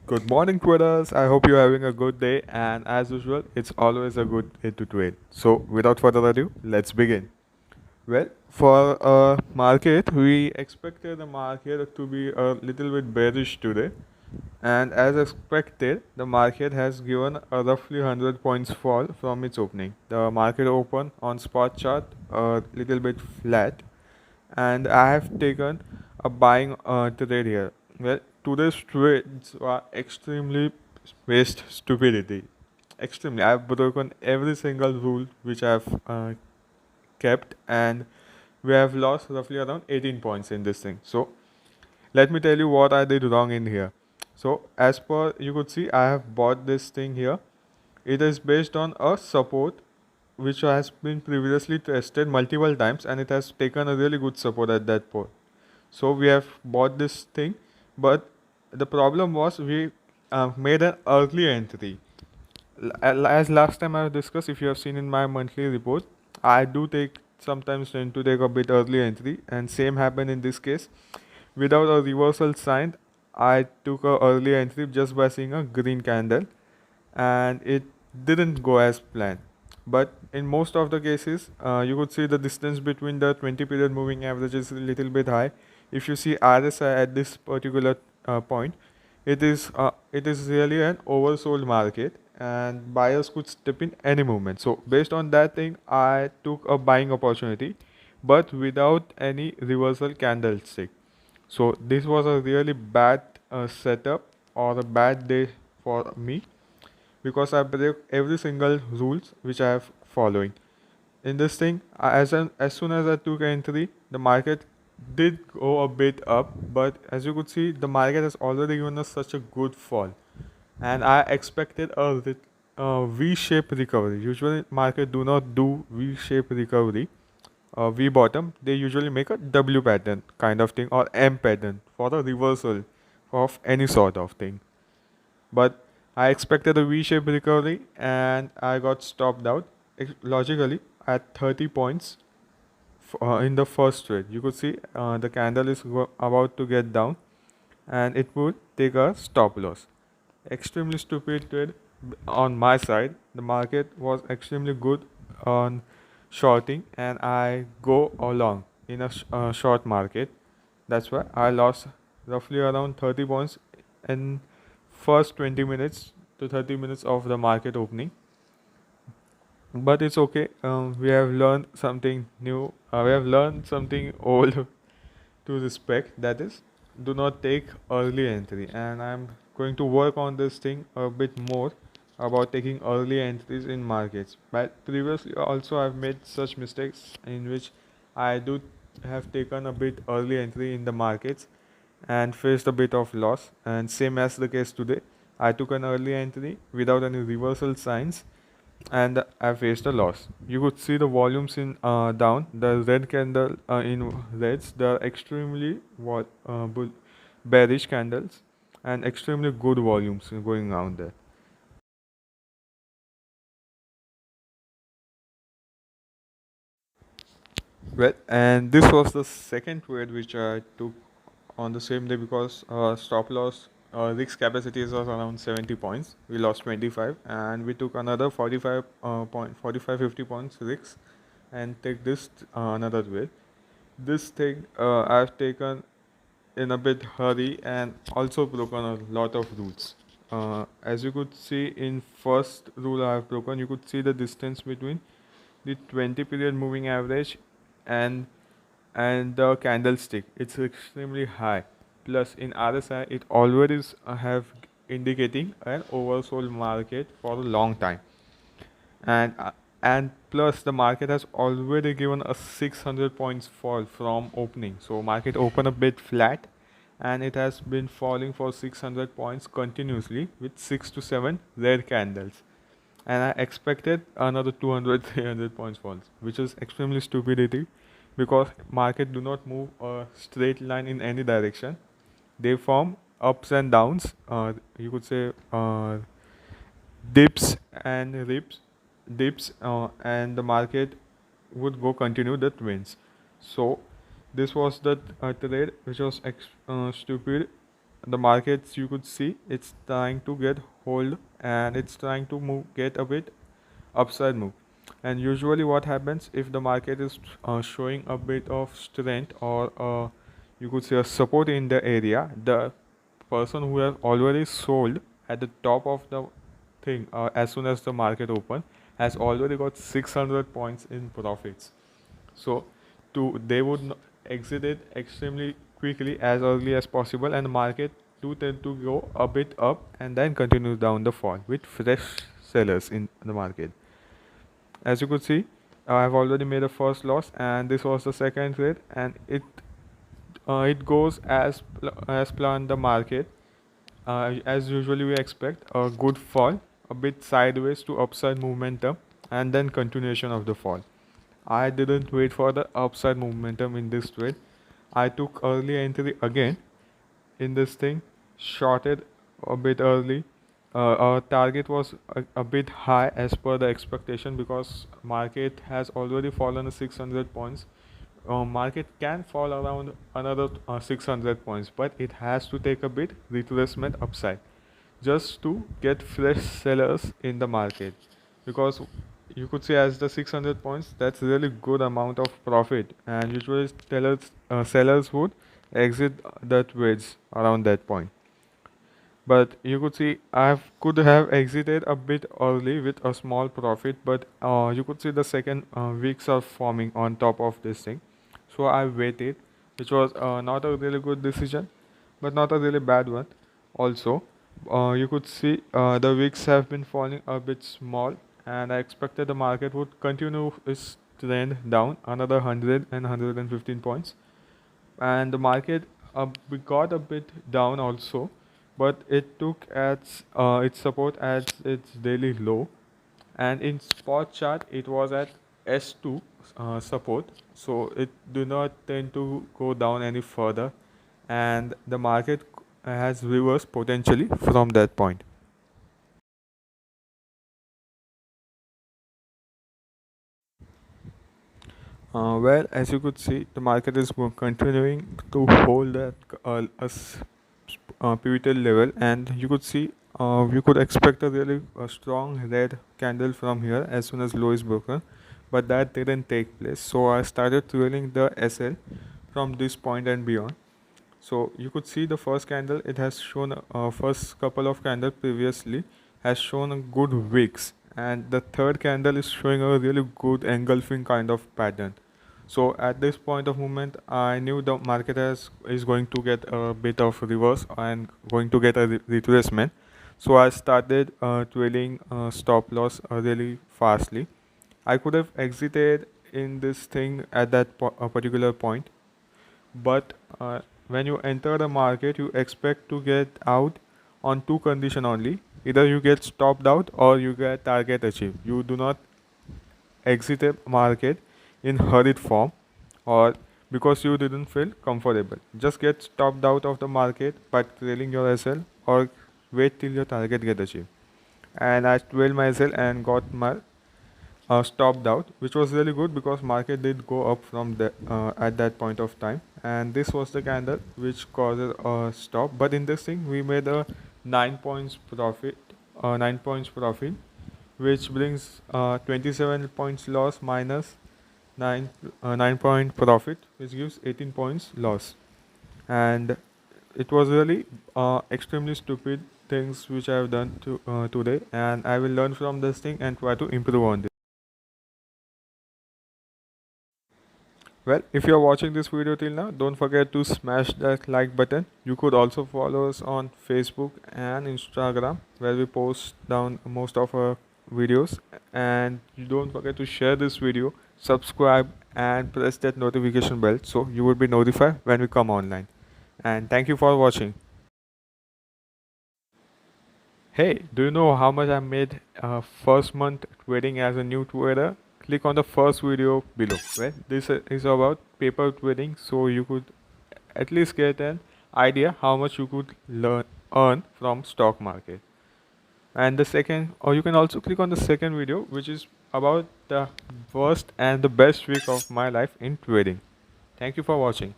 Good morning, traders. I hope you're having a good day, and as usual, it's always a good day to trade. So, without further ado, let's begin. Well, for a market, we expected the market to be a little bit bearish today, and as expected, the market has given a roughly 100 points fall from its opening. The market opened on spot chart a little bit flat, and I have taken a buying trade here. Well, today's trades are extremely waste stupidity. Extremely. I've broken every single rule which I've kept, and we have lost roughly around 18 points in this thing. So let me tell you what I did wrong in here. So as per you could see, I have bought this thing here. It is based on a support which has been previously tested multiple times, and it has taken a really good support at that point. So we have bought this thing, but the problem was we made an early entry. As last time I discussed, if you have seen in my monthly report, I do take sometimes tend to take a bit early entry, and same happened in this case. Without a reversal sign, I took a early entry just by seeing a green candle, and it didn't go as planned. But in most of the cases, you could see the distance between the 20 period moving average is a little bit high. If you see RSI at this particular point, it is really an oversold market, and buyers could step in any moment. So based on that thing, I took a buying opportunity, but without any reversal candlestick. So this was a really bad setup or a bad day for me, because I break every single rules which I have following. In this thing, as soon as I took entry, the market did go a bit up, but as you could see, the market has already given us such a good fall, and I expected a V-shaped recovery. Usually, market do not do V-shaped recovery. V bottom, they usually make a W pattern kind of thing, or M pattern for a reversal of any sort of thing. But I expected a V-shaped recovery, and I got stopped out logically at 30 points in the first trade. You could see the candle is about to get down, and it would take a stop loss. Extremely stupid trade on my side. The market was extremely good on shorting, and I go along in a short market. That's why I lost roughly around 30 points in first 20 minutes to 30 minutes of the market opening. But it's okay. We have learned something new. We have learned something old to respect. That is, do not take early entry. And I'm going to work on this thing a bit more about taking early entries in markets. But previously, also, I've made such mistakes in which I do have taken a bit early entry in the markets and faced a bit of loss. And same as the case today, I took an early entry without any reversal signs, and I faced a loss. You could see the volumes in down. The red candle in reds, they are extremely bearish candles, and extremely good volumes going around there. Well, and this was the second trade which I took on the same day, because stop loss risk capacities was around 70 points. We lost 25, and we took another 45 50 points risk, and take this another way. This thing I've taken in a bit hurry, and also broken a lot of rules. As you could see in first rule I have broken, you could see the distance between the 20 period moving average and the candlestick. It's extremely high. Plus in RSI, it always have indicating an oversold market for a long time, and plus the market has already given a 600 points fall from opening. So market opened a bit flat, and it has been falling for 600 points continuously with 6 to 7 red candles, and I expected another 200 300 points falls, which is extremely stupidity, because market do not move a straight line in any direction. They form ups and downs, you could say dips and rips dips, and the market would go continue the twins. So this was the trade which was stupid. the markets, you could see it's trying to get hold, and it's trying to move, get a bit upside move. And usually what happens if the market is showing a bit of strength, or you could say a support in the area, the person who has already sold at the top of the thing, as soon as the market open, has already got 600 points in profits. So they would exit it extremely quickly, as early as possible, and the market do tend to go a bit up and then continue down the fall with fresh sellers in the market. As you could see, I have already made a first loss, and this was the second trade, and it goes as planned. The market, as usually we expect, a good fall, a bit sideways to upside momentum, and then continuation of the fall. I didn't wait for the upside momentum in this trade. I took early entry again in this thing, shorted a bit early. Our target was a bit high as per the expectation, because market has already fallen 600 points. Market can fall around another 600 points, but it has to take a bit retracement upside just to get fresh sellers in the market, because you could say as the 600 points, that's really good amount of profit, and usually sellers would exit the trades around that point. But you could see could have exited a bit early with a small profit, but you could see the second weeks are forming on top of this thing. So I waited, which was not a really good decision, but not a really bad one also. You could see the wicks have been falling a bit small, and I expected the market would continue its trend down another 100 and 115 points, and the market we got a bit down also, but it took its support at its daily low, and in spot chart it was at S2 support, so it do not tend to go down any further, and the market has reversed potentially from that point. Well, as you could see, the market is continuing to hold that pivotal level, and you could see you could expect a really strong red candle from here as soon as low is broken, but that didn't take place. So I started trailing the SL from this point and beyond. So you could see the first candle, it has shown first couple of candles previously has shown a good wicks, and the third candle is showing a really good engulfing kind of pattern. So at this point of movement, I knew the market is going to get a bit of reverse and going to get a retracement. So I started trailing stop loss really fastly. I could have exited in this thing at that particular point, but when you enter the market, you expect to get out on two condition only: either you get stopped out or you get target achieved. You do not exit a market in hurried form, or because you didn't feel comfortable. Just get stopped out of the market by trailing your SL, or wait till your target get achieved. And I trailed my SL and got my stopped out, which was really good because market did go up from the at that point of time, and this was the candle which causes a stop. But in this thing, we made a 9 points profit, 9 points profit, which brings 27 points loss minus 9 point profit, which gives 18 points loss. And it was really extremely stupid things which I have done today, and I will learn from this thing and try to improve on this. Well, if you are watching this video till now, don't forget to smash that like button. You could also follow us on Facebook and Instagram, where we post down most of our videos. And you don't forget to share this video, subscribe, and press that notification bell so you will be notified when we come online. And thank you for watching. Hey, do you know how much I made first month trading as a new trader? Click on the first video below. Well, this is about paper trading, so you could at least get an idea how much you could earn from stock market. And the second, or you can also click on the second video, which is about the worst and the best week of my life in trading. Thank you for watching.